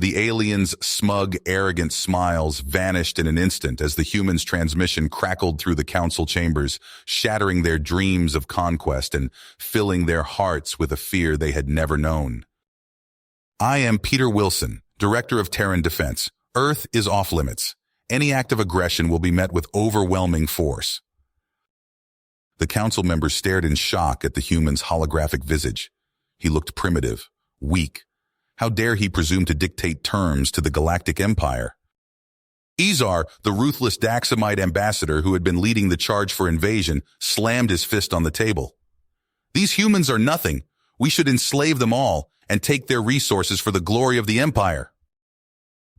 The aliens' smug, arrogant smiles vanished in an instant as the humans' transmission crackled through the council chambers, shattering their dreams of conquest and filling their hearts with a fear they had never known. I am Peter Wilson, Director of Terran Defense. Earth is off limits. Any act of aggression will be met with overwhelming force. The council members stared in shock at the human's holographic visage. He looked primitive, weak. How dare he presume to dictate terms to the Galactic Empire? Izar, the ruthless Daxamite ambassador who had been leading the charge for invasion, slammed his fist on the table. These humans are nothing. We should enslave them all and take their resources for the glory of the Empire.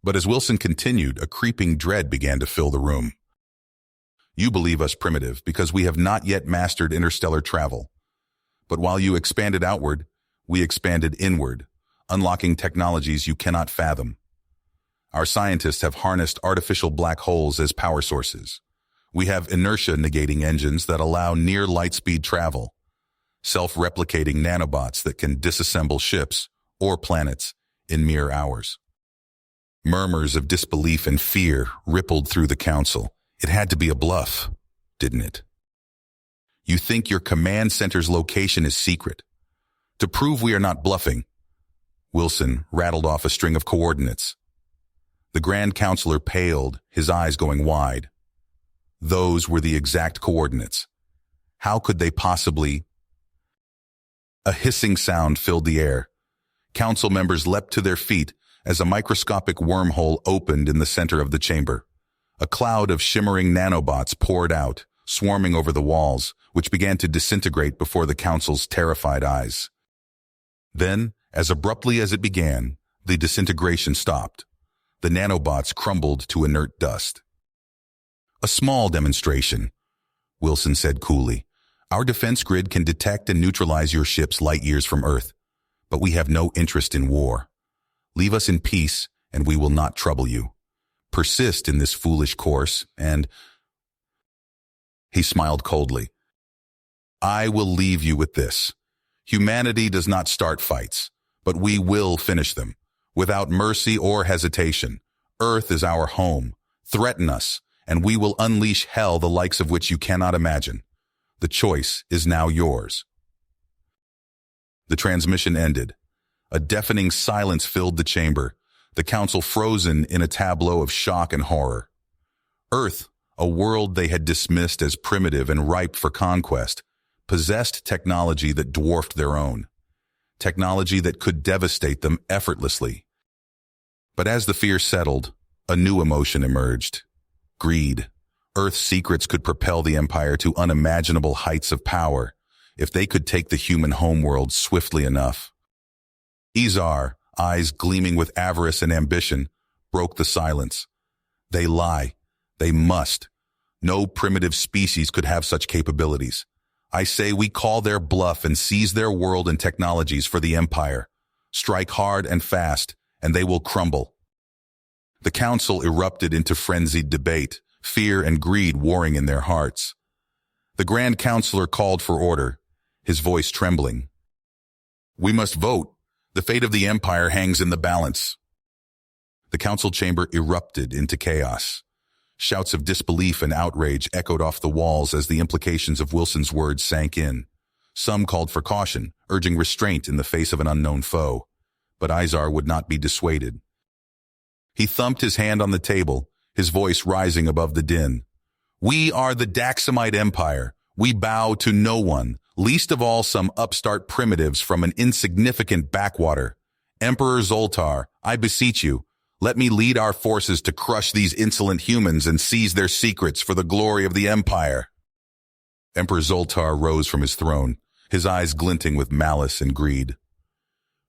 But as Wilson continued, a creeping dread began to fill the room. You believe us primitive because we have not yet mastered interstellar travel. But while you expanded outward, we expanded inward, unlocking technologies you cannot fathom. Our scientists have harnessed artificial black holes as power sources. We have inertia-negating engines that allow near light-speed travel, self-replicating nanobots that can disassemble ships or planets in mere hours. Murmurs of disbelief and fear rippled through the council. It had to be a bluff, didn't it? You think your command center's location is secret. To prove we are not bluffing, Wilson rattled off a string of coordinates. The Grand Counselor paled, his eyes going wide. Those were the exact coordinates. How could they possibly... A hissing sound filled the air. Council members leapt to their feet as a microscopic wormhole opened in the center of the chamber. A cloud of shimmering nanobots poured out, swarming over the walls, which began to disintegrate before the Council's terrified eyes. Then, as abruptly as it began, the disintegration stopped. The nanobots crumbled to inert dust. A small demonstration, Wilson said coolly. Our defense grid can detect and neutralize your ships light years from Earth, but we have no interest in war. Leave us in peace, and we will not trouble you. Persist in this foolish course, and... He smiled coldly. I will leave you with this. Humanity does not start fights, but we will finish them, without mercy or hesitation. Earth is our home. Threaten us, and we will unleash hell the likes of which you cannot imagine. The choice is now yours. The transmission ended. A deafening silence filled the chamber, the council frozen in a tableau of shock and horror. Earth, a world they had dismissed as primitive and ripe for conquest, possessed technology that dwarfed their own. Technology that could devastate them effortlessly. But as the fear settled, a new emotion emerged. Greed. Earth's secrets could propel the Empire to unimaginable heights of power if they could take the human homeworld swiftly enough. Izar, eyes gleaming with avarice and ambition, broke the silence. They lie. They must. No primitive species could have such capabilities. I say we call their bluff and seize their world and technologies for the Empire. Strike hard and fast, and they will crumble. The council erupted into frenzied debate, fear and greed warring in their hearts. The Grand Counselor called for order, his voice trembling. We must vote. The fate of the Empire hangs in the balance. The council chamber erupted into chaos. Shouts of disbelief and outrage echoed off the walls as the implications of Wilson's words sank in. Some called for caution, urging restraint in the face of an unknown foe. But Izar would not be dissuaded. He thumped his hand on the table, his voice rising above the din. We are the Daxamite Empire. We bow to no one, least of all some upstart primitives from an insignificant backwater. Emperor Zoltar, I beseech you, let me lead our forces to crush these insolent humans and seize their secrets for the glory of the Empire. Emperor Zoltar rose from his throne, his eyes glinting with malice and greed.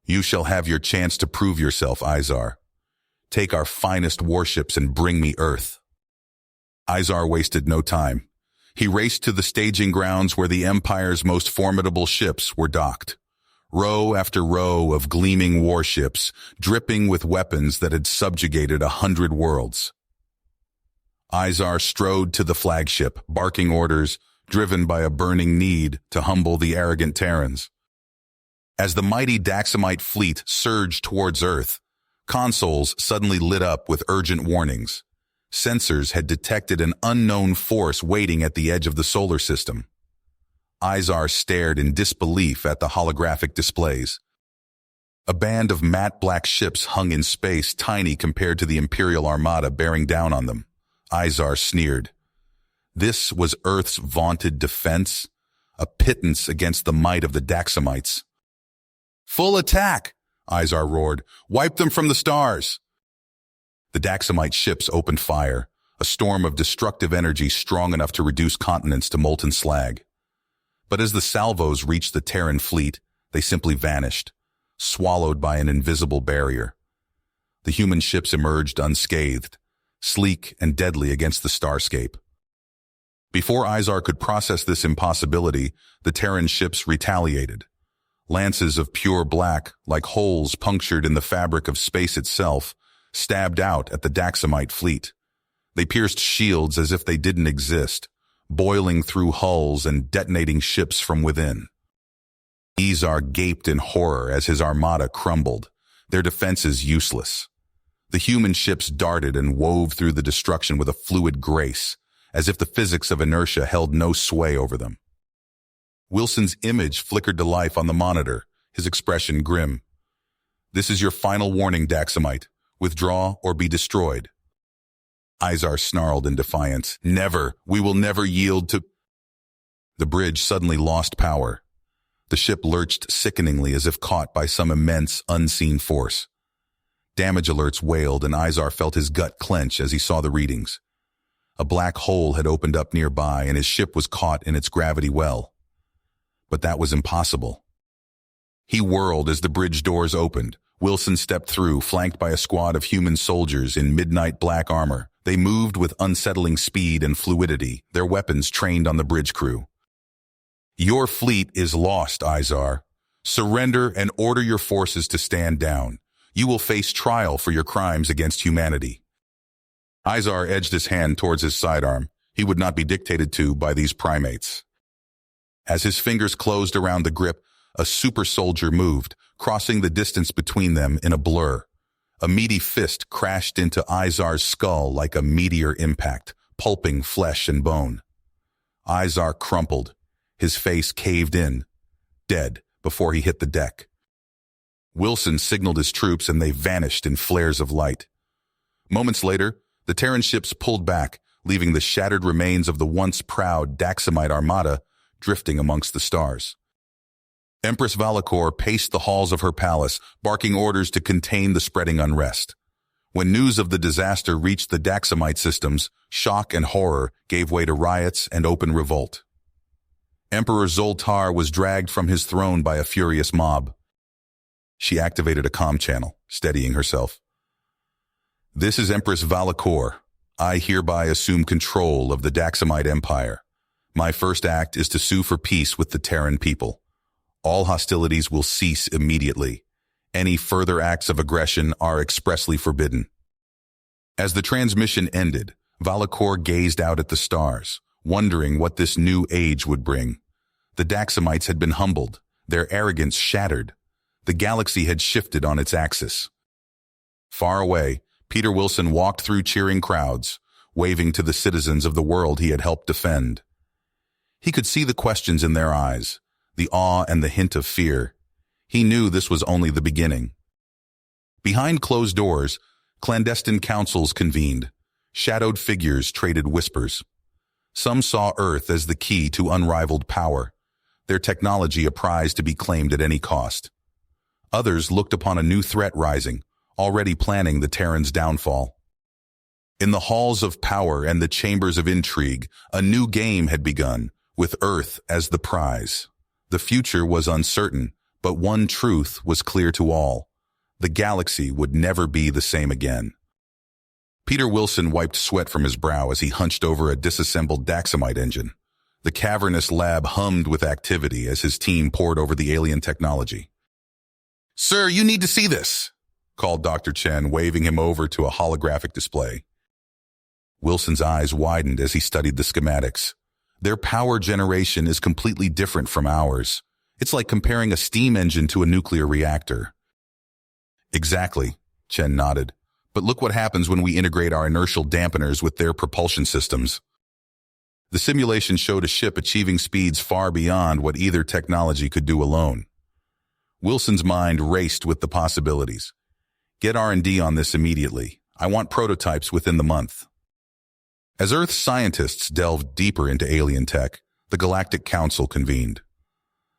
You shall have your chance to prove yourself, Izar. Take our finest warships and bring me Earth. Izar wasted no time. He raced to the staging grounds where the Empire's most formidable ships were docked. Row after row of gleaming warships, dripping with weapons that had subjugated 100 worlds. Izar strode to the flagship, barking orders, driven by a burning need to humble the arrogant Terrans. As the mighty Daxamite fleet surged towards Earth, Consoles suddenly lit up with urgent warnings. Sensors had detected an unknown force waiting at the edge of the solar system. Izar stared in disbelief at the holographic displays. A band of matte black ships hung in space, tiny compared to the Imperial Armada bearing down on them. Izar sneered. This was Earth's vaunted defense, a pittance against the might of the Daxamites. "Full attack!" Izar roared. "Wipe them from the stars!" The Daxamite ships opened fire, a storm of destructive energy strong enough to reduce continents to molten slag. But as the salvos reached the Terran fleet, they simply vanished, swallowed by an invisible barrier. The human ships emerged unscathed, sleek and deadly against the starscape. Before Izar could process this impossibility, the Terran ships retaliated. Lances of pure black, like holes punctured in the fabric of space itself, stabbed out at the Daxamite fleet. They pierced shields as if they didn't exist, boiling through hulls and detonating ships from within. Izar gaped in horror as his armada crumbled, their defenses useless. The human ships darted and wove through the destruction with a fluid grace, as if the physics of inertia held no sway over them. Wilson's image flickered to life on the monitor, his expression grim. "This is your final warning, Daxamite. Withdraw or be destroyed." Izar snarled in defiance. "Never! We will never yield to—" The bridge suddenly lost power. The ship lurched sickeningly as if caught by some immense, unseen force. Damage alerts wailed, and Izar felt his gut clench as he saw the readings. A black hole had opened up nearby, and his ship was caught in its gravity well. But that was impossible. He whirled as the bridge doors opened. Wilson stepped through, flanked by a squad of human soldiers in midnight black armor. They moved with unsettling speed and fluidity, their weapons trained on the bridge crew. "Your fleet is lost, Izar. Surrender and order your forces to stand down. You will face trial for your crimes against humanity." Izar edged his hand towards his sidearm. He would not be dictated to by these primates. As his fingers closed around the grip, a super soldier moved, crossing the distance between them in a blur. A meaty fist crashed into Izar's skull like a meteor impact, pulping flesh and bone. Izar crumpled, his face caved in, dead before he hit the deck. Wilson signaled his troops and they vanished in flares of light. Moments later, the Terran ships pulled back, leaving the shattered remains of the once proud Daxamite armada drifting amongst the stars. Empress Valakor paced the halls of her palace, barking orders to contain the spreading unrest. When news of the disaster reached the Daxamite systems, shock and horror gave way to riots and open revolt. Emperor Zoltar was dragged from his throne by a furious mob. She activated a comm channel, steadying herself. "This is Empress Valakor. I hereby assume control of the Daxamite Empire. My first act is to sue for peace with the Terran people. All hostilities will cease immediately. Any further acts of aggression are expressly forbidden." As the transmission ended, Valakor gazed out at the stars, wondering what this new age would bring. The Daxamites had been humbled, their arrogance shattered. The galaxy had shifted on its axis. Far away, Peter Wilson walked through cheering crowds, waving to the citizens of the world he had helped defend. He could see the questions in their eyes, the awe and the hint of fear. He knew this was only the beginning. Behind closed doors, clandestine councils convened. Shadowed figures traded whispers. Some saw Earth as the key to unrivaled power, their technology a prize to be claimed at any cost. Others looked upon a new threat rising, already planning the Terran's downfall. In the halls of power and the chambers of intrigue, a new game had begun, with Earth as the prize. The future was uncertain, but one truth was clear to all. The galaxy would never be the same again. Peter Wilson wiped sweat from his brow as he hunched over a disassembled Daxamite engine. The cavernous lab hummed with activity as his team pored over the alien technology. "Sir, you need to see this," called Dr. Chen, waving him over to a holographic display. Wilson's eyes widened as he studied the schematics. Their power generation is completely different from ours. It's like comparing a steam engine to a nuclear reactor. Exactly. Chen nodded. But look what happens when we integrate our inertial dampeners with their propulsion systems. The simulation showed a ship achieving speeds far beyond what either technology could do alone. Wilson's mind raced with the possibilities. Get R&D on this immediately. I want prototypes within the month. As Earth's scientists delved deeper into alien tech, the Galactic Council convened.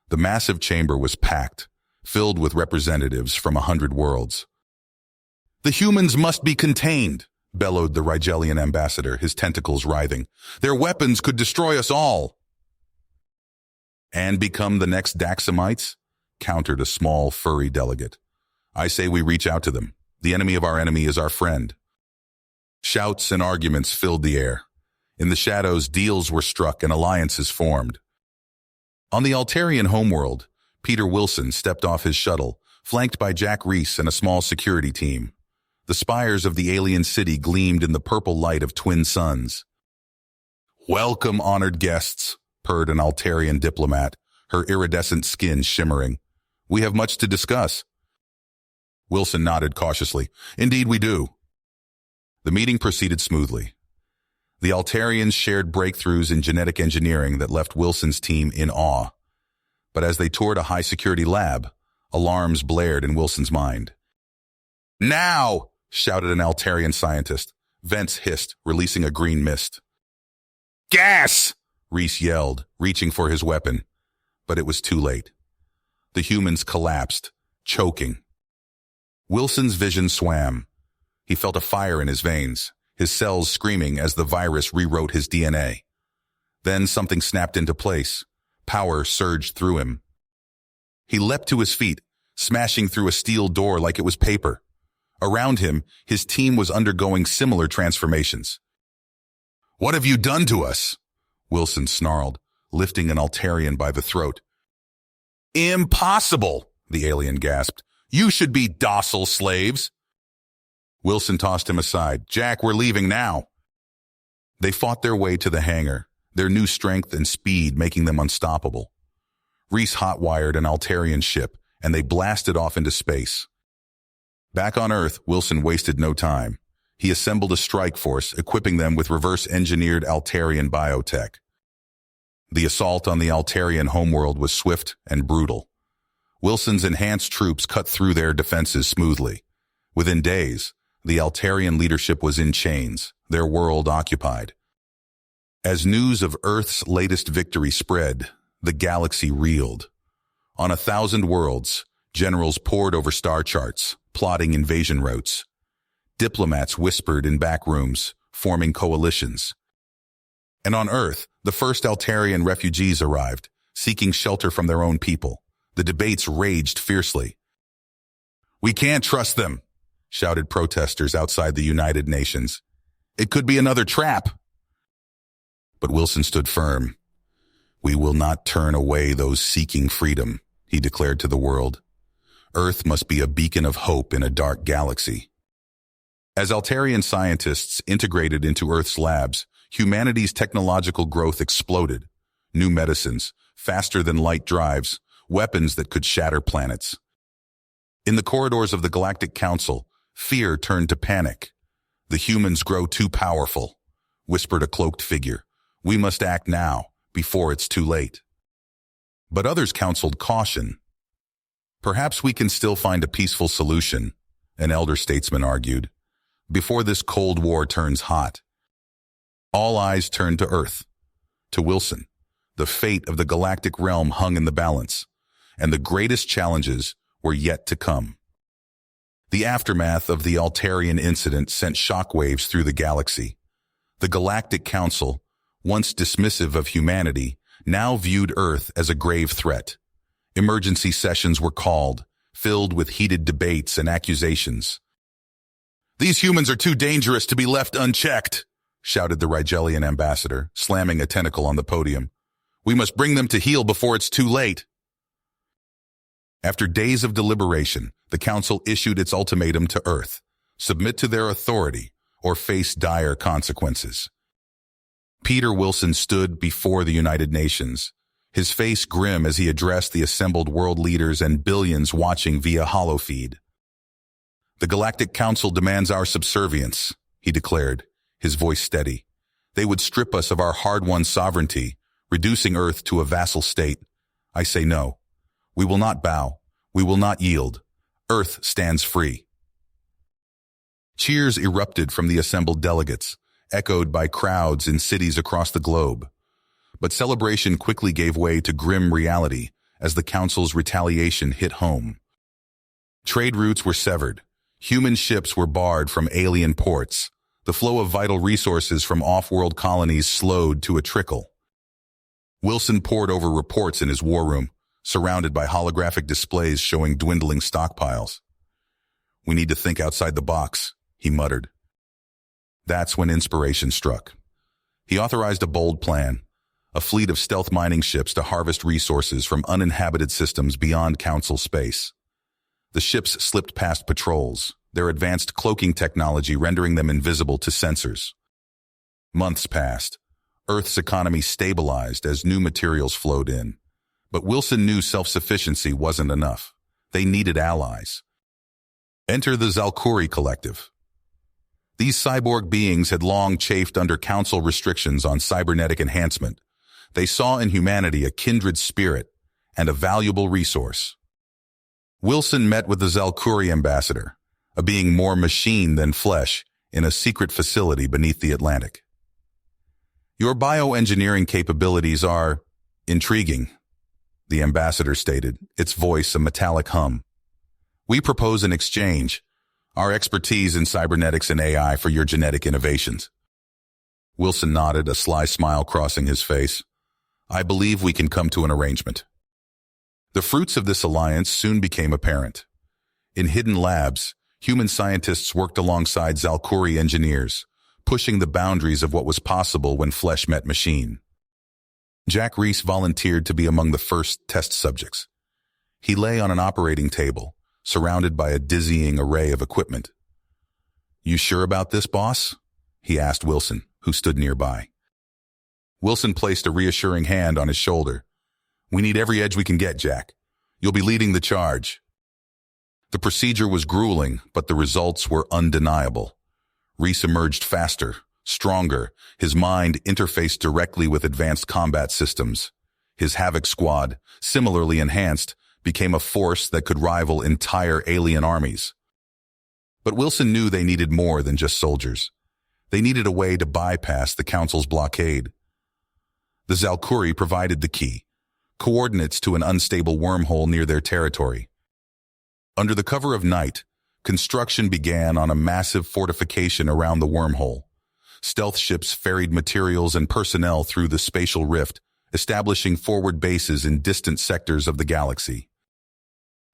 The massive chamber was packed, filled with representatives from 100 worlds. The humans must be contained, bellowed the Rigelian ambassador, his tentacles writhing. Their weapons could destroy us all. And become the next Daxamites? Countered a small, furry delegate. I say we reach out to them. The enemy of our enemy is our friend. Shouts and arguments filled the air. In the shadows, deals were struck and alliances formed. On the Altarian homeworld, Peter Wilson stepped off his shuttle, flanked by Jack Reese and a small security team. The spires of the alien city gleamed in the purple light of twin suns. Welcome, honored guests, purred an Altarian diplomat, her iridescent skin shimmering. We have much to discuss. Wilson nodded cautiously. Indeed we do. The meeting proceeded smoothly. The Altarians shared breakthroughs in genetic engineering that left Wilson's team in awe. But as they toured a high-security lab, alarms blared in Wilson's mind. Now! Shouted an Altarian scientist. Vents hissed, releasing a green mist. Gas! Reese yelled, reaching for his weapon. But it was too late. The humans collapsed, choking. Wilson's vision swam. He felt a fire in his veins, his cells screaming as the virus rewrote his DNA. Then something snapped into place. Power surged through him. He leapt to his feet, smashing through a steel door like it was paper. Around him, his team was undergoing similar transformations. What have you done to us? Wilson snarled, lifting an Altarian by the throat. Impossible, the alien gasped. You should be docile slaves. Wilson tossed him aside. Jack, we're leaving now. They fought their way to the hangar, their new strength and speed making them unstoppable. Reese hotwired an Altarian ship, and they blasted off into space. Back on Earth, Wilson wasted no time. He assembled a strike force, equipping them with reverse-engineered Altarian biotech. The assault on the Altarian homeworld was swift and brutal. Wilson's enhanced troops cut through their defenses smoothly. Within days, the Altarian leadership was in chains, their world occupied. As news of Earth's latest victory spread, the galaxy reeled. On 1,000 worlds, generals pored over star charts, plotting invasion routes. Diplomats whispered in back rooms, forming coalitions. And on Earth, the first Altarian refugees arrived, seeking shelter from their own people. The debates raged fiercely. We can't trust them, shouted protesters outside the United Nations. It could be another trap. But Wilson stood firm. We will not turn away those seeking freedom, he declared to the world. Earth must be a beacon of hope in a dark galaxy. As Altarian scientists integrated into Earth's labs, humanity's technological growth exploded. New medicines, faster-than-light drives, weapons that could shatter planets. In the corridors of the Galactic Council, fear turned to panic. The humans grow too powerful, whispered a cloaked figure. We must act now, before it's too late. But others counseled caution. Perhaps we can still find a peaceful solution, an elder statesman argued, before this Cold War turns hot. All eyes turned to Earth, to Wilson. The fate of the galactic realm hung in the balance, and the greatest challenges were yet to come. The aftermath of the Altarian incident sent shockwaves through the galaxy. The Galactic Council, once dismissive of humanity, now viewed Earth as a grave threat. Emergency sessions were called, filled with heated debates and accusations. These humans are too dangerous to be left unchecked, shouted the Rigelian ambassador, slamming a tentacle on the podium. We must bring them to heel before it's too late. After days of deliberation, the council issued its ultimatum to Earth: submit to their authority or face dire consequences. Peter Wilson stood before the United Nations, his face grim as he addressed the assembled world leaders and billions watching via holofeed. The Galactic Council demands our subservience, he declared, his voice steady. They would strip us of our hard-won sovereignty, reducing Earth to a vassal state. I say no. We will not bow. We will not yield. Earth stands free. Cheers erupted from the assembled delegates, echoed by crowds in cities across the globe. But celebration quickly gave way to grim reality as the Council's retaliation hit home. Trade routes were severed. Human ships were barred from alien ports. The flow of vital resources from off-world colonies slowed to a trickle. Wilson pored over reports in his war room, surrounded by holographic displays showing dwindling stockpiles. We need to think outside the box, he muttered. That's when inspiration struck. He authorized a bold plan, a fleet of stealth mining ships to harvest resources from uninhabited systems beyond Council space. The ships slipped past patrols, their advanced cloaking technology rendering them invisible to sensors. Months passed. Earth's economy stabilized as new materials flowed in. But Wilson knew self-sufficiency wasn't enough. They needed allies. Enter the Zalkuri Collective. These cyborg beings had long chafed under Council restrictions on cybernetic enhancement. They saw in humanity a kindred spirit and a valuable resource. Wilson met with the Zalkuri ambassador, a being more machine than flesh, in a secret facility beneath the Atlantic. Your bioengineering capabilities are intriguing, the ambassador stated, its voice a metallic hum. We propose an exchange, our expertise in cybernetics and AI for your genetic innovations. Wilson nodded, a sly smile crossing his face. I believe we can come to an arrangement. The fruits of this alliance soon became apparent. In hidden labs, human scientists worked alongside Zalkuri engineers, pushing the boundaries of what was possible when flesh met machine. Jack Reese volunteered to be among the first test subjects. He lay on an operating table, surrounded by a dizzying array of equipment. You sure about this, boss? He asked Wilson, who stood nearby. Wilson placed a reassuring hand on his shoulder. We need every edge we can get, Jack. You'll be leading the charge. The procedure was grueling, but the results were undeniable. Reese emerged faster, stronger, his mind interfaced directly with advanced combat systems. His Havoc squad, similarly enhanced, became a force that could rival entire alien armies. But Wilson knew they needed more than just soldiers. They needed a way to bypass the Council's blockade. The Zalkuri provided the key, coordinates to an unstable wormhole near their territory. Under the cover of night, construction began on a massive fortification around the wormhole. Stealth ships ferried materials and personnel through the spatial rift, establishing forward bases in distant sectors of the galaxy.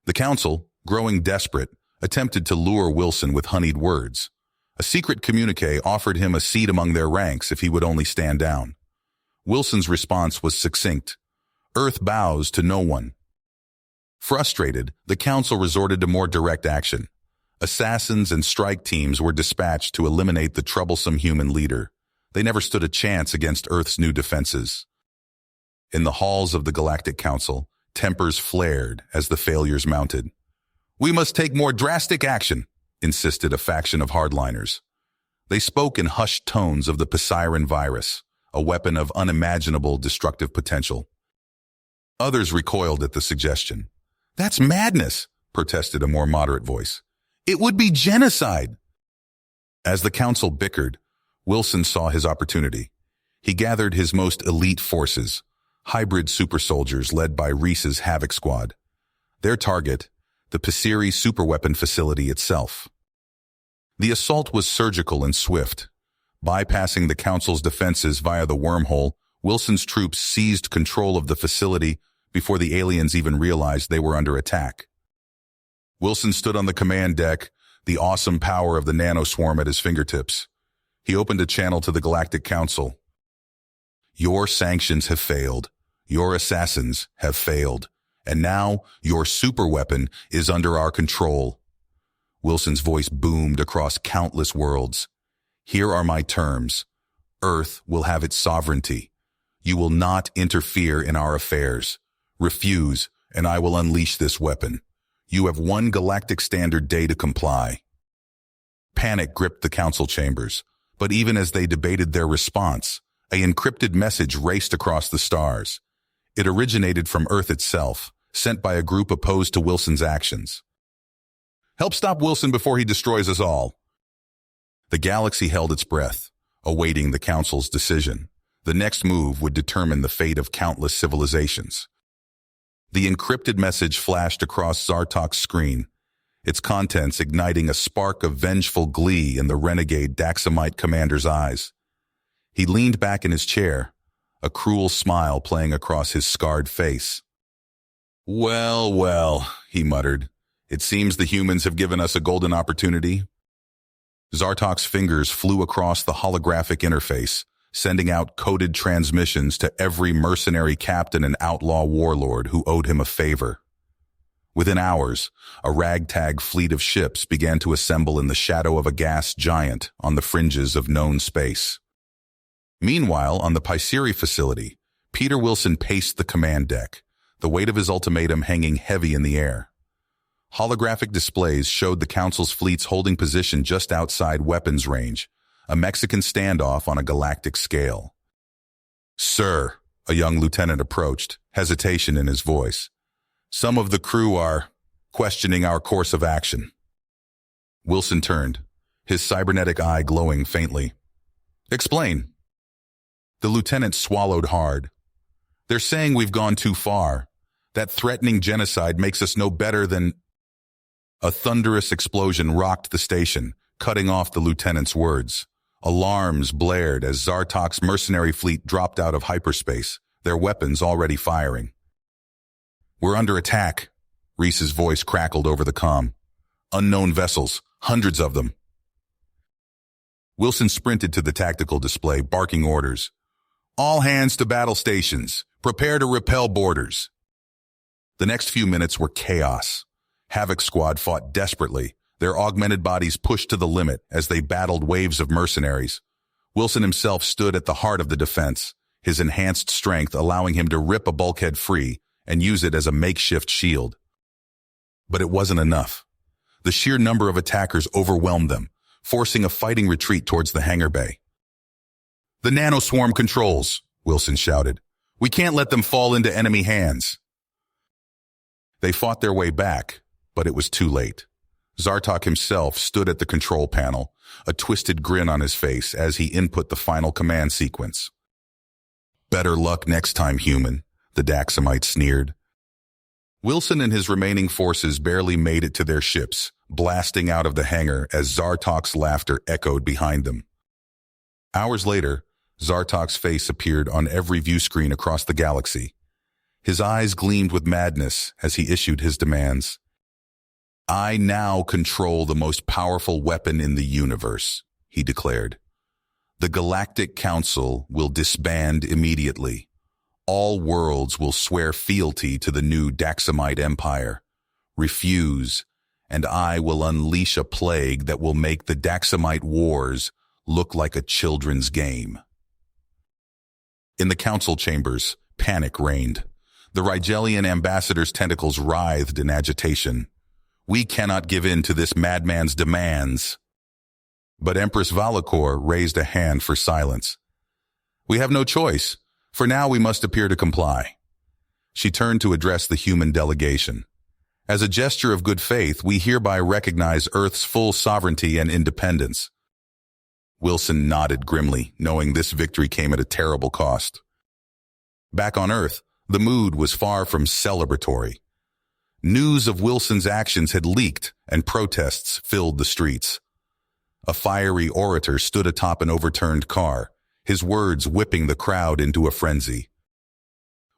The Council, growing desperate, attempted to lure Wilson with honeyed words. A secret communique offered him a seat among their ranks if he would only stand down. Wilson's response was succinct. Earth bows to no one. Frustrated, the Council resorted to more direct action. Assassins and strike teams were dispatched to eliminate the troublesome human leader. They never stood a chance against Earth's new defenses. In the halls of the Galactic Council, tempers flared as the failures mounted. We must take more drastic action, insisted a faction of hardliners. They spoke in hushed tones of the Poseidon virus, a weapon of unimaginable destructive potential. Others recoiled at the suggestion. That's madness, protested a more moderate voice. It would be genocide. As the Council bickered, Wilson saw his opportunity. He gathered his most elite forces, hybrid super soldiers led by Reese's Havoc squad. Their target, the Pasiri superweapon facility itself. The assault was surgical and swift. Bypassing the Council's defenses via the wormhole, Wilson's troops seized control of the facility before the aliens even realized they were under attack. Wilson stood on the command deck, the awesome power of the nanoswarm at his fingertips. He opened a channel to the Galactic Council. Your sanctions have failed. Your assassins have failed. And now your superweapon is under our control. Wilson's voice boomed across countless worlds. Here are my terms. Earth will have its sovereignty. You will not interfere in our affairs. Refuse, and I will unleash this weapon. You have one galactic standard day to comply. Panic gripped the council chambers, but even as they debated their response, an encrypted message raced across the stars. It originated from Earth itself, sent by a group opposed to Wilson's actions. "Help stop Wilson before he destroys us all." The galaxy held its breath, awaiting the council's decision. The next move would determine the fate of countless civilizations. The encrypted message flashed across Zartok's screen, its contents igniting a spark of vengeful glee in the renegade Daxamite commander's eyes. He leaned back in his chair, a cruel smile playing across his scarred face. "Well, well," he muttered. "It seems the humans have given us a golden opportunity." Zartok's fingers flew across the holographic interface, sending out coded transmissions to every mercenary captain and outlaw warlord who owed him a favor. Within hours, a ragtag fleet of ships began to assemble in the shadow of a gas giant on the fringes of known space. Meanwhile, on the Pyceri facility, Peter Wilson paced the command deck, the weight of his ultimatum hanging heavy in the air. Holographic displays showed the Council's fleets holding position just outside weapons range, a Mexican standoff on a galactic scale. "Sir," a young lieutenant approached, hesitation in his voice. "Some of the crew are questioning our course of action." Wilson turned, his cybernetic eye glowing faintly. "Explain." The lieutenant swallowed hard. "They're saying we've gone too far. That threatening genocide makes us no better than—" A thunderous explosion rocked the station, cutting off the lieutenant's words. Alarms blared as Zartok's mercenary fleet dropped out of hyperspace, their weapons already firing. "We're under attack," Reese's voice crackled over the comm. "Unknown vessels, hundreds of them." Wilson sprinted to the tactical display, barking orders. "All hands to battle stations. Prepare to repel boarders." The next few minutes were chaos. Havoc Squad fought desperately, their augmented bodies pushed to the limit as they battled waves of mercenaries. Wilson himself stood at the heart of the defense, his enhanced strength allowing him to rip a bulkhead free and use it as a makeshift shield. But it wasn't enough. The sheer number of attackers overwhelmed them, forcing a fighting retreat towards the hangar bay. "The nanoswarm controls," Wilson shouted. "We can't let them fall into enemy hands." They fought their way back, but it was too late. Zartok himself stood at the control panel, a twisted grin on his face as he input the final command sequence. "Better luck next time, human," the Daxamite sneered. Wilson and his remaining forces barely made it to their ships, blasting out of the hangar as Zartok's laughter echoed behind them. Hours later, Zartok's face appeared on every view screen across the galaxy. His eyes gleamed with madness as he issued his demands. "I now control the most powerful weapon in the universe," he declared. "The Galactic Council will disband immediately. All worlds will swear fealty to the new Daxamite Empire. Refuse, and I will unleash a plague that will make the Daxamite Wars look like a children's game." In the council chambers, panic reigned. The Rigelian ambassador's tentacles writhed in agitation. "We cannot give in to this madman's demands." But Empress Valakor raised a hand for silence. "We have no choice. For now we must appear to comply." She turned to address the human delegation. "As a gesture of good faith, we hereby recognize Earth's full sovereignty and independence." Wilson nodded grimly, knowing this victory came at a terrible cost. Back on Earth, the mood was far from celebratory. News of Wilson's actions had leaked, and protests filled the streets. A fiery orator stood atop an overturned car, his words whipping the crowd into a frenzy.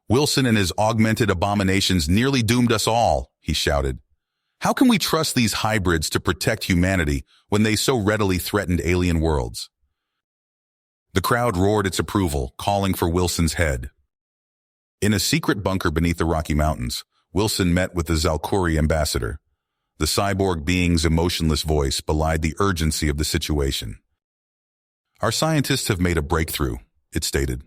"Wilson and his augmented abominations nearly doomed us all," he shouted. "How can we trust these hybrids to protect humanity when they so readily threatened alien worlds?" The crowd roared its approval, calling for Wilson's head. In a secret bunker beneath the Rocky Mountains, Wilson met with the Zalkuri ambassador. The cyborg being's emotionless voice belied the urgency of the situation. "Our scientists have made a breakthrough," it stated.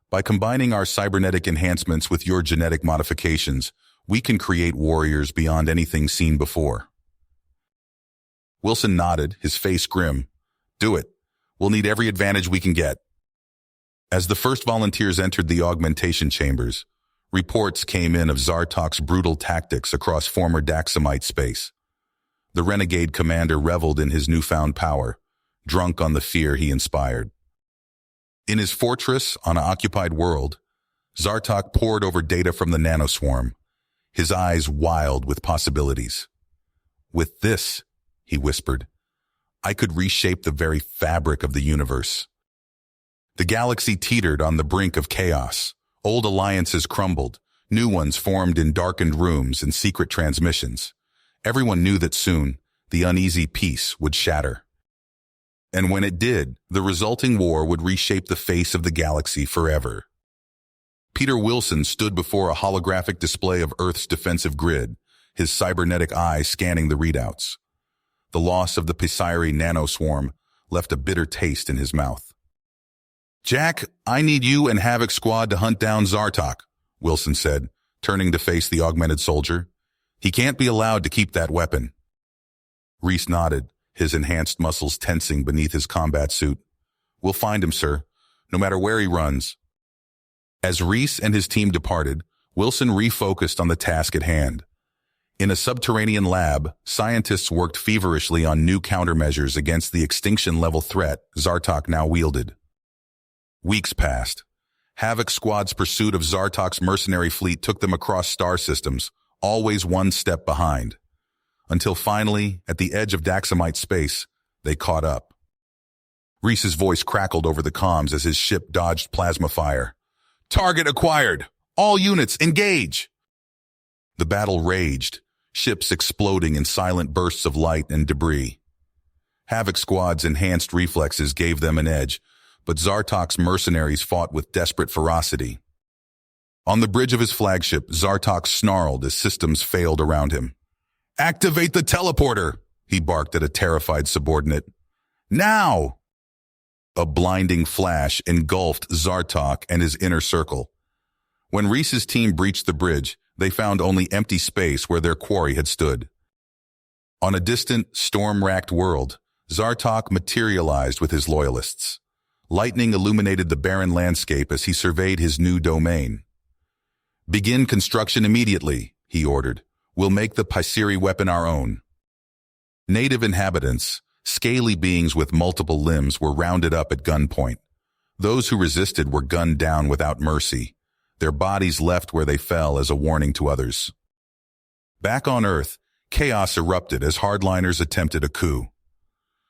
"By combining our cybernetic enhancements with your genetic modifications, we can create warriors beyond anything seen before." Wilson nodded, his face grim. Do it. We'll need every advantage we can get. As the first volunteers entered the augmentation chambers, reports came in of Zartok's brutal tactics across former Daxamite space. The renegade commander reveled in his newfound power, drunk on the fear he inspired. In his fortress on an occupied world, Zartok pored over data from the nanoswarm, his eyes wild with possibilities. With this, he whispered, I could reshape the very fabric of the universe. The galaxy teetered on the brink of chaos. Old alliances crumbled, new ones formed in darkened rooms and secret transmissions. Everyone knew that soon, the uneasy peace would shatter. And when it did, the resulting war would reshape the face of the galaxy forever. Peter Wilson stood before a holographic display of Earth's defensive grid, his cybernetic eye scanning the readouts. The loss of the Pisiri nanoswarm left a bitter taste in his mouth. Jack, I need you and Havoc Squad to hunt down Zartok, Wilson said, turning to face the augmented soldier. He can't be allowed to keep that weapon. Reese nodded, his enhanced muscles tensing beneath his combat suit. We'll find him, sir, no matter where he runs. As Reese and his team departed, Wilson refocused on the task at hand. In a subterranean lab, scientists worked feverishly on new countermeasures against the extinction-level threat Zartok now wielded. Weeks passed. Havoc Squad's pursuit of Zartok's mercenary fleet took them across star systems, always one step behind. Until finally, at the edge of Daxamite space, they caught up. Reese's voice crackled over the comms as his ship dodged plasma fire. Target acquired! All units, engage! The battle raged, ships exploding in silent bursts of light and debris. Havoc Squad's enhanced reflexes gave them an edge, but Zartok's mercenaries fought with desperate ferocity. On the bridge of his flagship, Zartok snarled as systems failed around him. Activate the teleporter, he barked at a terrified subordinate. Now! A blinding flash engulfed Zartok and his inner circle. When Reese's team breached the bridge, they found only empty space where their quarry had stood. On a distant, storm-racked world, Zartok materialized with his loyalists. Lightning illuminated the barren landscape as he surveyed his new domain. Begin construction immediately, he ordered. We'll make the Pisiri weapon our own. Native inhabitants, scaly beings with multiple limbs, were rounded up at gunpoint. Those who resisted were gunned down without mercy, their bodies left where they fell as a warning to others. Back on Earth, chaos erupted as hardliners attempted a coup.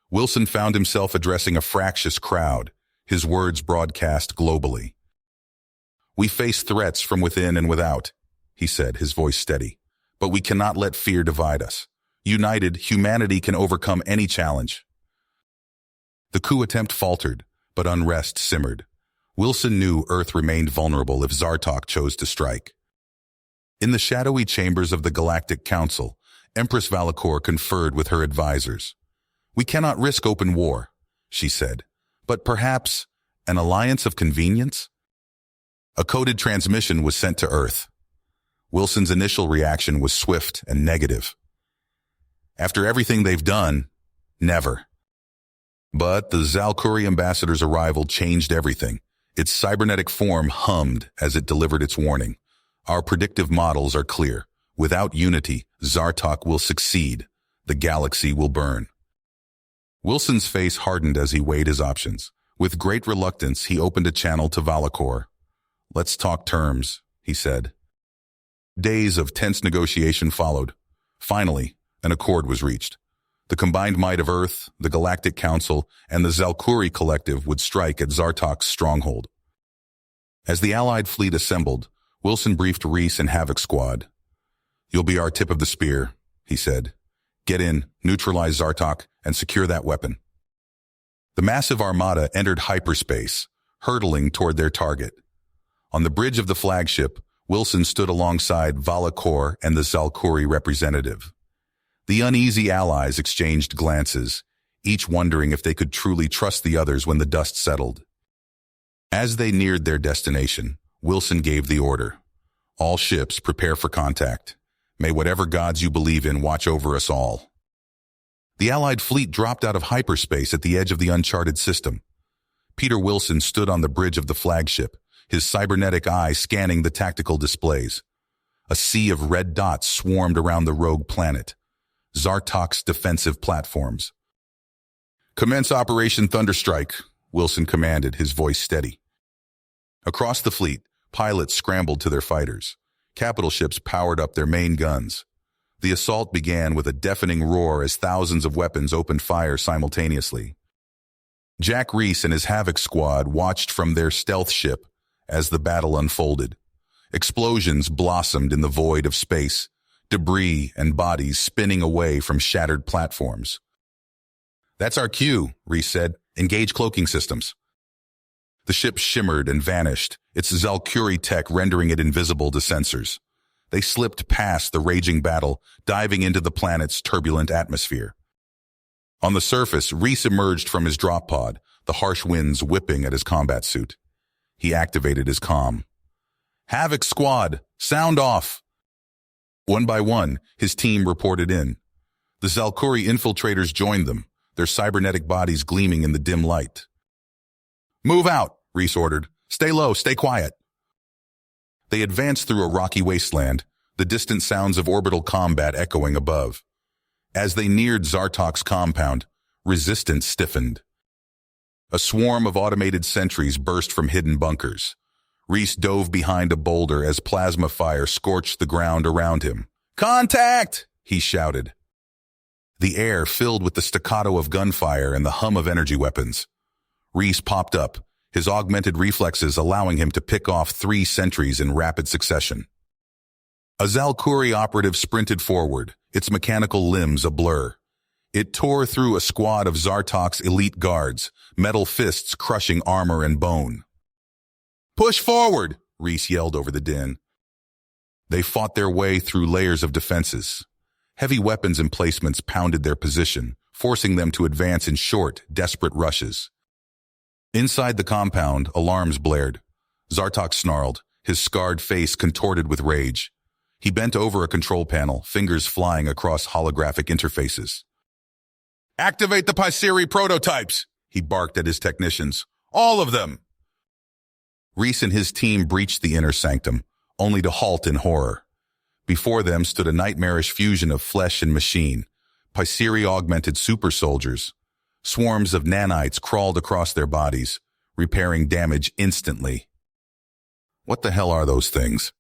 Wilson found himself addressing a fractious crowd, his words broadcast globally. We face threats from within and without, he said, his voice steady. But we cannot let fear divide us. United, humanity can overcome any challenge. The coup attempt faltered, but unrest simmered. Wilson knew Earth remained vulnerable if Zartok chose to strike. In the shadowy chambers of the Galactic Council, Empress Valakor conferred with her advisors. We cannot risk open war, she said, but perhaps an alliance of convenience? A coded transmission was sent to Earth. Wilson's initial reaction was swift and negative. After everything they've done, never. But the Zalkuri ambassador's arrival changed everything. Its cybernetic form hummed as it delivered its warning. Our predictive models are clear. Without unity, Zartok will succeed. The galaxy will burn. Wilson's face hardened as he weighed his options. With great reluctance, he opened a channel to Valakor. Let's talk terms, he said. Days of tense negotiation followed. Finally, an accord was reached. The combined might of Earth, the Galactic Council, and the Zalkuri Collective would strike at Zartok's stronghold. As the Allied fleet assembled, Wilson briefed Reese and Havoc Squad. You'll be our tip of the spear, he said. Get in, neutralize Zartok, and secure that weapon. The massive armada entered hyperspace, hurtling toward their target. On the bridge of the flagship, Wilson stood alongside Valakor and the Zalkuri representative. The uneasy allies exchanged glances, each wondering if they could truly trust the others when the dust settled. As they neared their destination, Wilson gave the order. All ships prepare for contact. May whatever gods you believe in watch over us all. The Allied fleet dropped out of hyperspace at the edge of the uncharted system. Peter Wilson stood on the bridge of the flagship, his cybernetic eye scanning the tactical displays. A sea of red dots swarmed around the rogue planet, Zartok's defensive platforms. "Commence Operation Thunderstrike," Wilson commanded, his voice steady. Across the fleet, pilots scrambled to their fighters. Capital ships powered up their main guns. The assault began with a deafening roar as thousands of weapons opened fire simultaneously. Jack Reese and his Havoc squad watched from their stealth ship as the battle unfolded. Explosions blossomed in the void of space, debris and bodies spinning away from shattered platforms. "That's our cue," Reese said. "Engage cloaking systems." The ship shimmered and vanished, its Zalkuri tech rendering it invisible to sensors. They slipped past the raging battle, diving into the planet's turbulent atmosphere. On the surface, Reese emerged from his drop pod, the harsh winds whipping at his combat suit. He activated his comm. "Havoc squad, sound off!" One by one, his team reported in. The Zalkuri infiltrators joined them, their cybernetic bodies gleaming in the dim light. "Move out," Reese ordered. "Stay low, stay quiet." They advanced through a rocky wasteland, the distant sounds of orbital combat echoing above. As they neared Zartok's compound, resistance stiffened. A swarm of automated sentries burst from hidden bunkers. Reese dove behind a boulder as plasma fire scorched the ground around him. "Contact!" he shouted. The air filled with the staccato of gunfire and the hum of energy weapons. Reese popped up, his augmented reflexes allowing him to pick off 3 sentries in rapid succession. A Zalkuri operative sprinted forward, its mechanical limbs a blur. It tore through a squad of Zartok's elite guards, metal fists crushing armor and bone. "Push forward!" Reese yelled over the din. They fought their way through layers of defenses. Heavy weapons emplacements pounded their position, forcing them to advance in short, desperate rushes. Inside the compound, alarms blared. Zartok snarled, his scarred face contorted with rage. He bent over a control panel, fingers flying across holographic interfaces. "Activate the Pisiri prototypes!" he barked at his technicians. "All of them!" Reese and his team breached the inner sanctum, only to halt in horror. Before them stood a nightmarish fusion of flesh and machine, Pisiri-augmented super soldiers. Swarms of nanites crawled across their bodies, repairing damage instantly. "What the hell are those things?"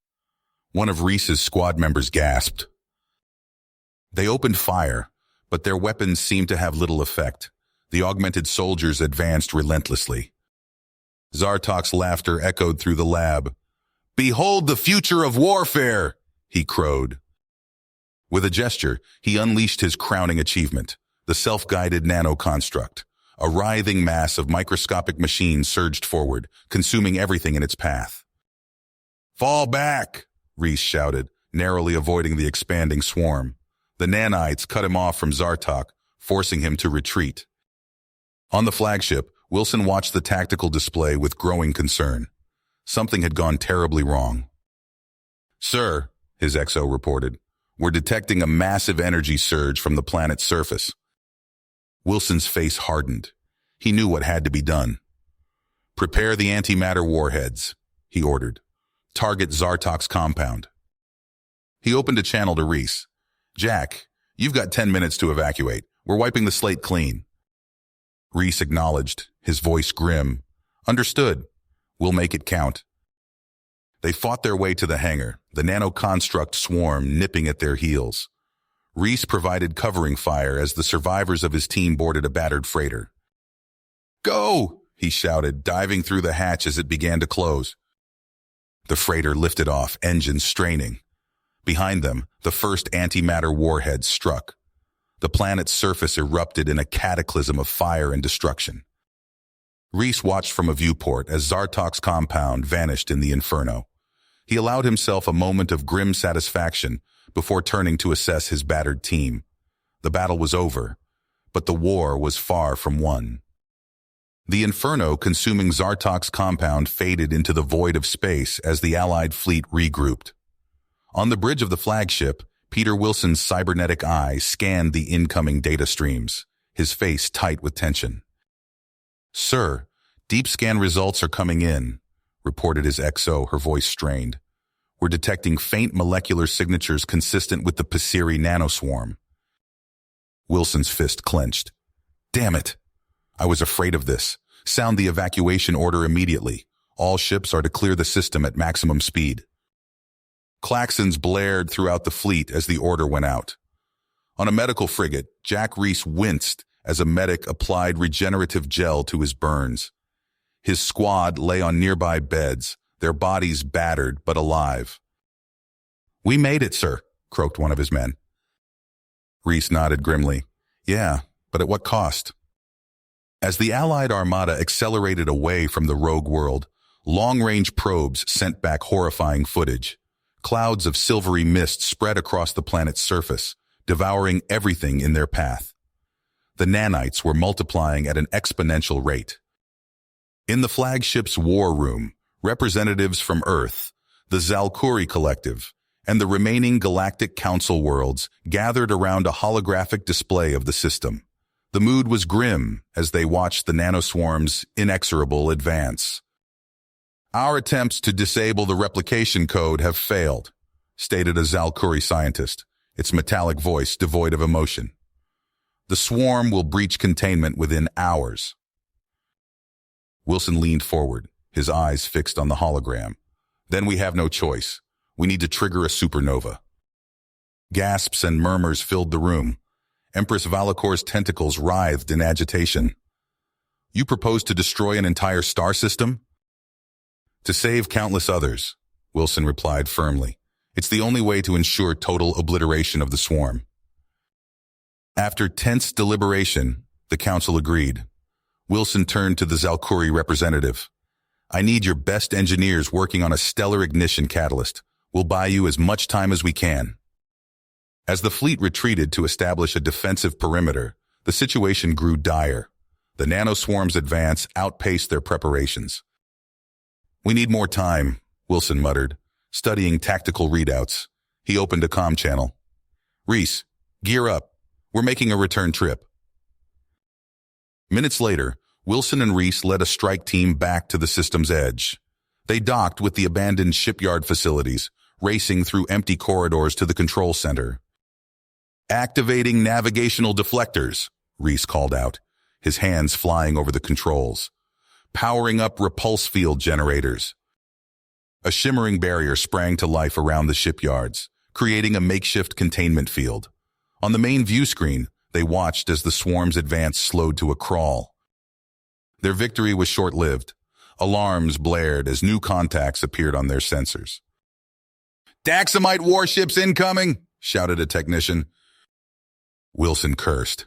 One of Reese's squad members gasped. They opened fire, but their weapons seemed to have little effect. The augmented soldiers advanced relentlessly. Zartok's laughter echoed through the lab. "Behold the future of warfare!" he crowed. With a gesture, he unleashed his crowning achievement, the self-guided nano-construct. A writhing mass of microscopic machines surged forward, consuming everything in its path. "Fall back!" Reese shouted, narrowly avoiding the expanding swarm. The nanites cut him off from Zartok, forcing him to retreat. On the flagship, Wilson watched the tactical display with growing concern. Something had gone terribly wrong. "Sir," his XO reported, "we're detecting a massive energy surge from the planet's surface." Wilson's face hardened. He knew what had to be done. "Prepare the antimatter warheads," he ordered. "Target Zartok's compound." He opened a channel to Reese. "Jack, you've got 10 minutes to evacuate. We're wiping the slate clean." Reese acknowledged, his voice grim. "Understood. We'll make it count." They fought their way to the hangar, the nano-construct swarm nipping at their heels. Reese provided covering fire as the survivors of his team boarded a battered freighter. "Go!" he shouted, diving through the hatch as it began to close. The freighter lifted off, engines straining. Behind them, the first antimatter warheads struck. The planet's surface erupted in a cataclysm of fire and destruction. Reese watched from a viewport as Zartok's compound vanished in the inferno. He allowed himself a moment of grim satisfaction before turning to assess his battered team. The battle was over, but the war was far from won. The inferno consuming Zartok's compound faded into the void of space as the Allied fleet regrouped. On the bridge of the flagship, Peter Wilson's cybernetic eye scanned the incoming data streams, his face tight with tension. "Sir, deep scan results are coming in," reported his XO, her voice strained. "We're detecting faint molecular signatures consistent with the Passeri nanoswarm." Wilson's fist clenched. "Damn it! I was afraid of this. Sound the evacuation order immediately. All ships are to clear the system at maximum speed." Klaxons blared throughout the fleet as the order went out. On a medical frigate, Jack Reese winced as a medic applied regenerative gel to his burns. His squad lay on nearby beds, their bodies battered but alive. "We made it, sir," croaked one of his men. Reese nodded grimly. "Yeah, but at what cost?" As the Allied armada accelerated away from the rogue world, long-range probes sent back horrifying footage. Clouds of silvery mist spread across the planet's surface, devouring everything in their path. The nanites were multiplying at an exponential rate. In the flagship's war room, representatives from Earth, the Zalkuri Collective, and the remaining Galactic Council worlds gathered around a holographic display of the system. The mood was grim as they watched the nanoswarm's inexorable advance. "Our attempts to disable the replication code have failed," stated a Zalkuri scientist, its metallic voice devoid of emotion. "The swarm will breach containment within hours." Wilson leaned forward, his eyes fixed on the hologram. "Then we have no choice. We need to trigger a supernova." Gasps and murmurs filled the room. Empress Valakor's tentacles writhed in agitation. "You propose to destroy an entire star system?" "To save countless others," Wilson replied firmly. "It's the only way to ensure total obliteration of the swarm." After tense deliberation, the council agreed. Wilson turned to the Zalkuri representative. "I need your best engineers working on a stellar ignition catalyst. We'll buy you as much time as we can." As the fleet retreated to establish a defensive perimeter, the situation grew dire. The nanoswarm's advance outpaced their preparations. "We need more time," Wilson muttered, studying tactical readouts. He opened a comm channel. "Reese, gear up. We're making a return trip." Minutes later, Wilson and Reese led a strike team back to the system's edge. They docked with the abandoned shipyard facilities, racing through empty corridors to the control center. "Activating navigational deflectors," Reese called out, his hands flying over the controls. "Powering up repulse field generators." A shimmering barrier sprang to life around the shipyards, creating a makeshift containment field. On the main view screen, they watched as the swarm's advance slowed to a crawl. Their victory was short-lived. Alarms blared as new contacts appeared on their sensors. "Daxamite warships incoming!" shouted a technician. Wilson cursed.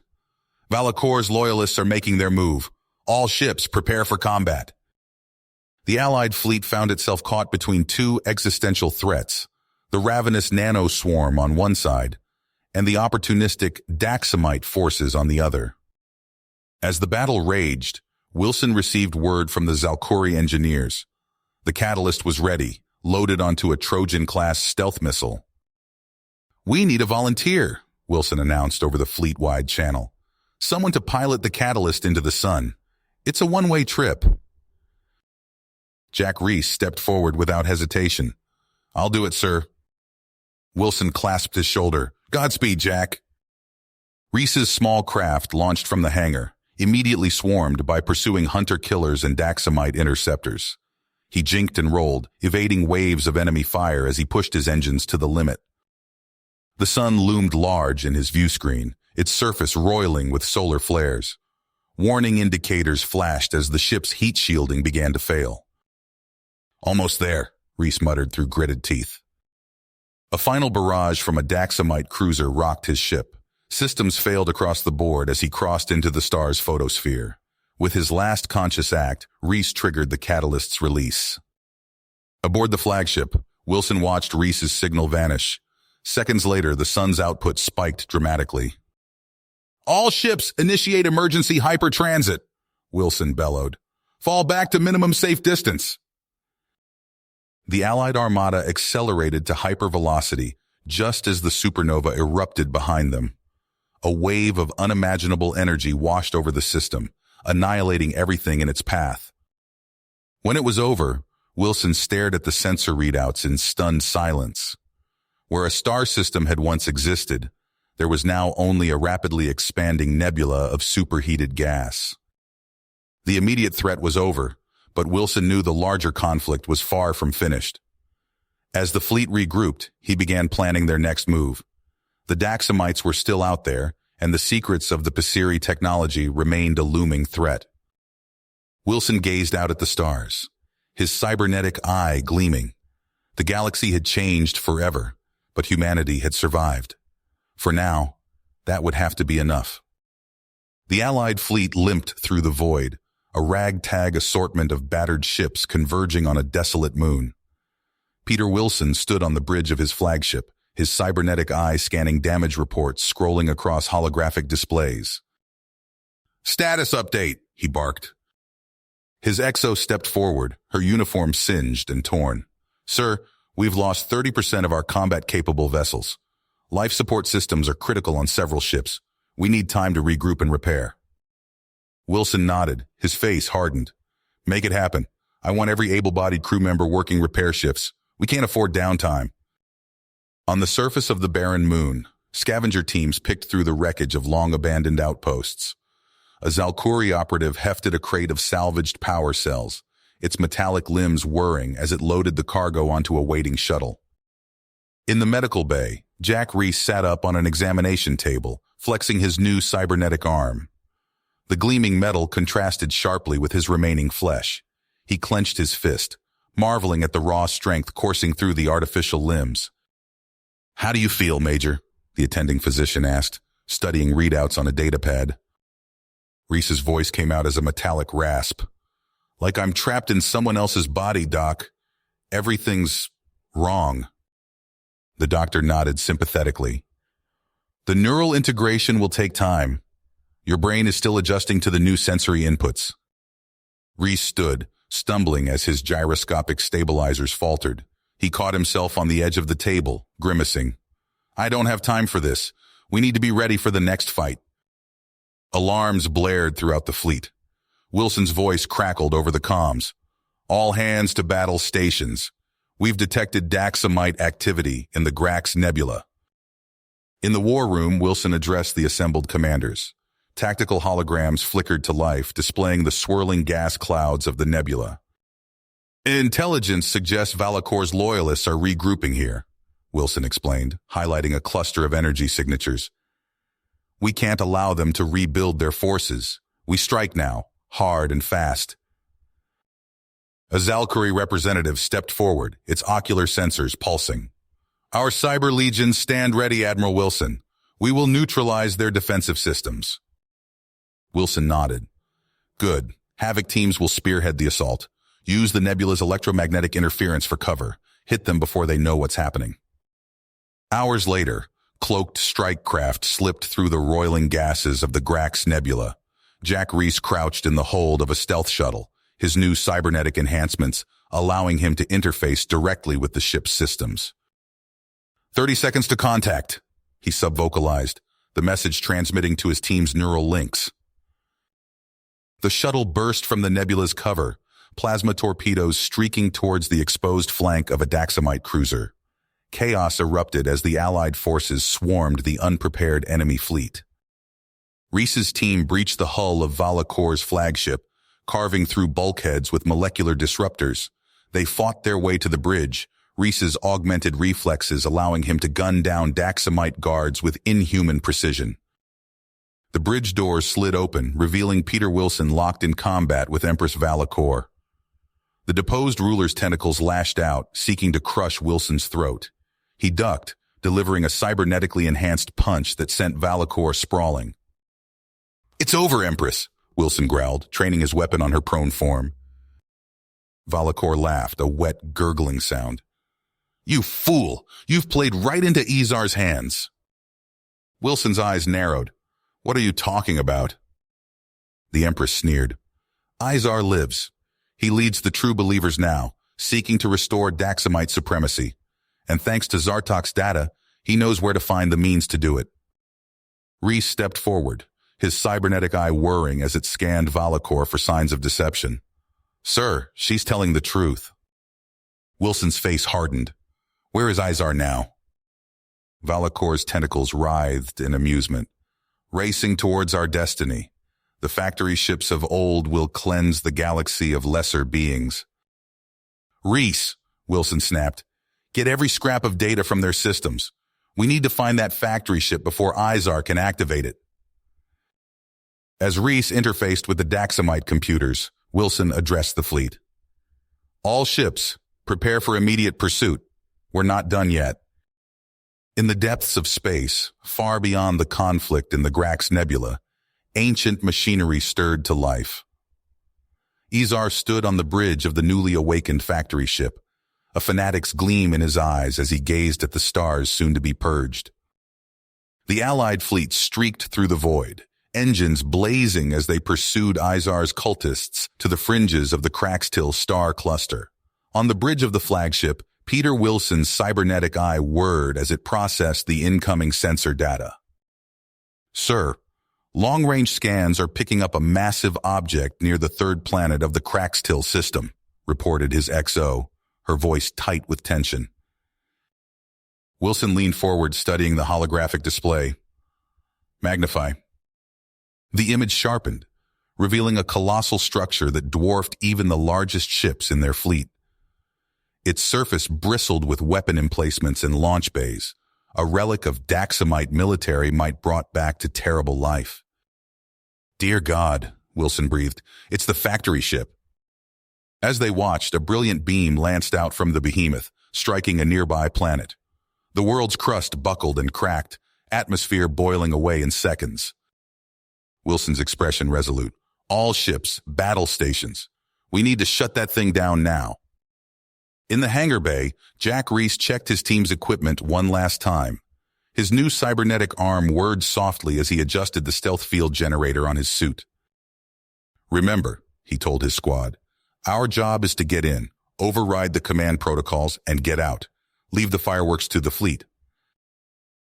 "Valakor's loyalists are making their move. All ships prepare for combat." The Allied fleet found itself caught between two existential threats, the ravenous nanoswarm on one side, and the opportunistic Daxamite forces on the other. As the battle raged, Wilson received word from the Zalkuri engineers. The catalyst was ready, loaded onto a Trojan-class stealth missile. "We need a volunteer," Wilson announced over the fleet-wide channel. "Someone to pilot the catalyst into the sun. It's a one-way trip." Jack Reese stepped forward without hesitation. "I'll do it, sir." Wilson clasped his shoulder. "Godspeed, Jack." Reese's small craft launched from the hangar, immediately swarmed by pursuing hunter-killers and Daxamite interceptors. He jinked and rolled, evading waves of enemy fire as he pushed his engines to the limit. The sun loomed large in his view screen, its surface roiling with solar flares. Warning indicators flashed as the ship's heat shielding began to fail. "Almost there," Reese muttered through gritted teeth. A final barrage from a Daxamite cruiser rocked his ship. Systems failed across the board as he crossed into the star's photosphere. With his last conscious act, Reese triggered the catalyst's release. Aboard the flagship, Wilson watched Reese's signal vanish. Seconds later, the sun's output spiked dramatically. "All ships initiate emergency hypertransit," Wilson bellowed. "Fall back to minimum safe distance." The Allied armada accelerated to hypervelocity, just as the supernova erupted behind them. A wave of unimaginable energy washed over the system, annihilating everything in its path. When it was over, Wilson stared at the sensor readouts in stunned silence. Where a star system had once existed, there was now only a rapidly expanding nebula of superheated gas. The immediate threat was over, but Wilson knew the larger conflict was far from finished. As the fleet regrouped, he began planning their next move. The Daxamites were still out there, and the secrets of the Passeri technology remained a looming threat. Wilson gazed out at the stars, his cybernetic eye gleaming. The galaxy had changed forever, but humanity had survived. For now, that would have to be enough. The Allied fleet limped through the void, a ragtag assortment of battered ships converging on a desolate moon. Peter Wilson stood on the bridge of his flagship, his cybernetic eye scanning damage reports scrolling across holographic displays. "Status update," he barked. His exo stepped forward, her uniform singed and torn. "Sir, we've lost 30% of our combat-capable vessels. Life support systems are critical on several ships. We need time to regroup and repair." Wilson nodded, his face hardened. "Make it happen. I want every able-bodied crew member working repair shifts. We can't afford downtime." On the surface of the barren moon, scavenger teams picked through the wreckage of long-abandoned outposts. A Zalkuri operative hefted a crate of salvaged power cells, its metallic limbs whirring as it loaded the cargo onto a waiting shuttle. In the medical bay, Jack Reese sat up on an examination table, flexing his new cybernetic arm. The gleaming metal contrasted sharply with his remaining flesh. He clenched his fist, marveling at the raw strength coursing through the artificial limbs. "How do you feel, Major?" the attending physician asked, studying readouts on a datapad. Reese's voice came out as a metallic rasp. "Like I'm trapped in someone else's body, Doc. Everything's wrong." The doctor nodded sympathetically. "The neural integration will take time. Your brain is still adjusting to the new sensory inputs." Reese stood, stumbling as his gyroscopic stabilizers faltered. He caught himself on the edge of the table, grimacing. "I don't have time for this. We need to be ready for the next fight." Alarms blared throughout the fleet. Wilson's voice crackled over the comms. "All hands to battle stations. We've detected Daxamite activity in the Grax Nebula." In the war room, Wilson addressed the assembled commanders. Tactical holograms flickered to life, displaying the swirling gas clouds of the nebula. "Intelligence suggests Valakor's loyalists are regrouping here," Wilson explained, highlighting a cluster of energy signatures. "We can't allow them to rebuild their forces. We strike now, hard and fast." A Zalkuri representative stepped forward, its ocular sensors pulsing. "Our cyber legions stand ready, Admiral Wilson. We will neutralize their defensive systems." Wilson nodded. "Good. Havoc teams will spearhead the assault. Use the nebula's electromagnetic interference for cover. Hit them before they know what's happening." Hours later, cloaked strike craft slipped through the roiling gases of the Grax Nebula. Jack Reese crouched in the hold of a stealth shuttle, his new cybernetic enhancements allowing him to interface directly with the ship's systems. 30 seconds to contact," he subvocalized, the message transmitting to his team's neural links. The shuttle burst from the nebula's cover, plasma torpedoes streaking towards the exposed flank of a Daxamite cruiser. Chaos erupted as the Allied forces swarmed the unprepared enemy fleet. Reese's team breached the hull of Valakor's flagship, carving through bulkheads with molecular disruptors. They fought their way to the bridge, Reese's augmented reflexes allowing him to gun down Daxamite guards with inhuman precision. The bridge doors slid open, revealing Peter Wilson locked in combat with Empress Valakor. The deposed ruler's tentacles lashed out, seeking to crush Wilson's throat. He ducked, delivering a cybernetically enhanced punch that sent Valakor sprawling. "It's over, Empress," Wilson growled, training his weapon on her prone form. Valakor laughed, a wet, gurgling sound. "You fool! You've played right into Izar's hands." Wilson's eyes narrowed. "What are you talking about?" The Empress sneered. "Izar lives. He leads the true believers now, seeking to restore Daxamite supremacy. And thanks to Zartok's data, He knows where to find the means to do it. Reese stepped forward, his cybernetic eye whirring as it scanned Valakor for signs of deception. "Sir, she's telling the truth." Wilson's face hardened. "Where is Izar now?" Valakor's tentacles writhed in amusement. "Racing towards our destiny. The factory ships of old will cleanse the galaxy of lesser beings." "Reese," Wilson snapped, "get every scrap of data from their systems. We need to find that factory ship before Izar can activate it." As Reese interfaced with the Daxamite computers, Wilson addressed the fleet. "All ships, prepare for immediate pursuit. We're not done yet." In the depths of space, far beyond the conflict in the Grax Nebula, ancient machinery stirred to life. Izar stood on the bridge of the newly awakened factory ship, a fanatic's gleam in his eyes as he gazed at the stars soon to be purged. The Allied fleet streaked through the void, engines blazing as they pursued Izar's cultists to the fringes of the Craxtil star cluster. On the bridge of the flagship, Peter Wilson's cybernetic eye whirred as it processed the incoming sensor data. "Sir, long-range scans are picking up a massive object near the third planet of the Craxtil system," reported his XO, her voice tight with tension. Wilson leaned forward, studying the holographic display. "Magnify." The image sharpened, revealing a colossal structure that dwarfed even the largest ships in their fleet. Its surface bristled with weapon emplacements and launch bays, a relic of Daxamite military might brought back to terrible life. "Dear God," Wilson breathed, "it's the factory ship." As they watched, a brilliant beam lanced out from the behemoth, striking a nearby planet. The world's crust buckled and cracked, atmosphere boiling away in seconds. Wilson's expression resolute. "All ships, battle stations. We need to shut that thing down now." In the hangar bay, Jack Reese checked his team's equipment one last time. His new cybernetic arm whirred softly as he adjusted the stealth field generator on his suit. "Remember," he told his squad, "our job is to get in, override the command protocols, and get out. Leave the fireworks to the fleet."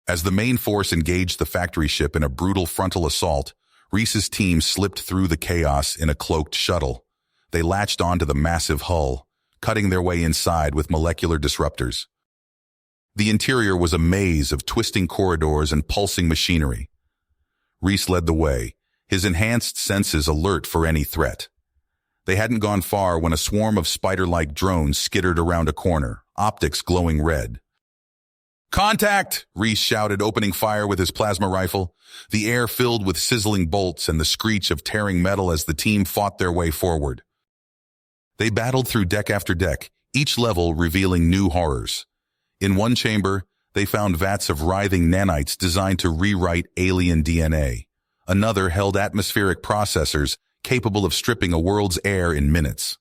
As the main force engaged the factory ship in a brutal frontal assault, Reese's team slipped through the chaos in a cloaked shuttle. They latched onto the massive hull, cutting their way inside with molecular disruptors. The interior was a maze of twisting corridors and pulsing machinery. Reese led the way, his enhanced senses alert for any threat. They hadn't gone far when a swarm of spider-like drones skittered around a corner, optics glowing red. "Contact!" Reese shouted, opening fire with his plasma rifle. The air filled with sizzling bolts and the screech of tearing metal as the team fought their way forward. They battled through deck after deck, each level revealing new horrors. In one chamber, they found vats of writhing nanites designed to rewrite alien DNA. Another held atmospheric processors capable of stripping a world's air in minutes.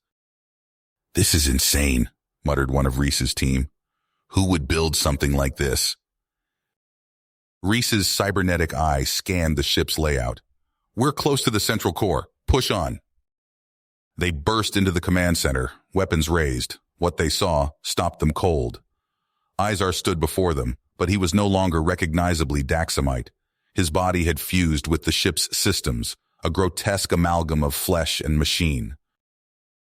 "This is insane," muttered one of Reese's team. "Who would build something like this?" Reese's cybernetic eye scanned the ship's layout. "We're close to the central core. Push on." They burst into the command center, weapons raised. What they saw stopped them cold. Izar stood before them, but he was no longer recognizably Daxamite. His body had fused with the ship's systems, a grotesque amalgam of flesh and machine.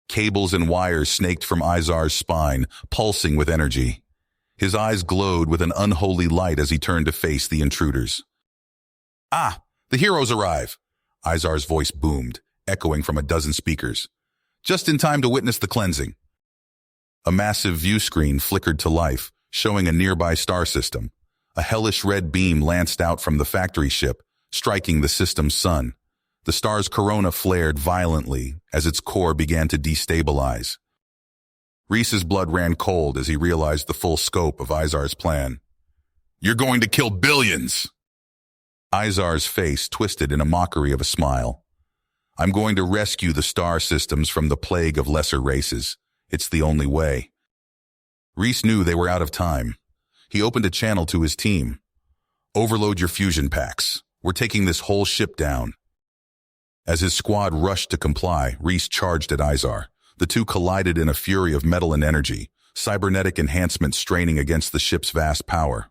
Cables and wires snaked from Izar's spine, pulsing with energy. His eyes glowed with an unholy light as he turned to face the intruders. "Ah, the heroes arrive!" Izar's voice boomed, echoing from a dozen speakers. "Just in time to witness the cleansing." A massive view screen flickered to life, showing a nearby star system. A hellish red beam lanced out from the factory ship, striking the system's sun. The star's corona flared violently as its core began to destabilize. Reese's blood ran cold as he realized the full scope of Izar's plan. "You're going to kill billions!" Izar's face twisted in a mockery of a smile. "I'm going to rescue the star systems from the plague of lesser races. It's the only way." Reese knew they were out of time. He opened a channel to his team. "Overload your fusion packs. We're taking this whole ship down." As his squad rushed to comply, Reese charged at Izar. The two collided in a fury of metal and energy, cybernetic enhancement straining against the ship's vast power.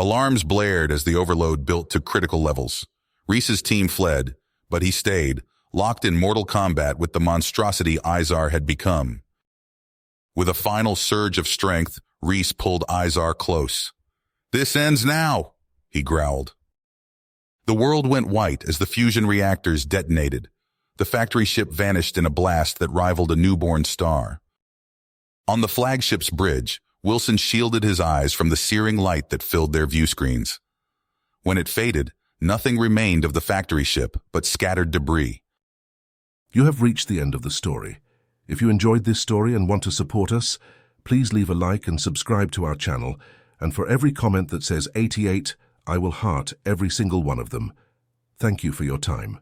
Alarms blared as the overload built to critical levels. Reese's team fled, but he stayed, locked in mortal combat with the monstrosity Izar had become. With a final surge of strength, Reese pulled Izar close. "This ends now," he growled. The world went white as the fusion reactors detonated. The factory ship vanished in a blast that rivaled a newborn star. On the flagship's bridge, Wilson shielded his eyes from the searing light that filled their view screens. When it faded, nothing remained of the factory ship but scattered debris. You have reached the end of the story. If you enjoyed this story and want to support us, please leave a like and subscribe to our channel, and for every comment that says 88, I will heart every single one of them. Thank you for your time.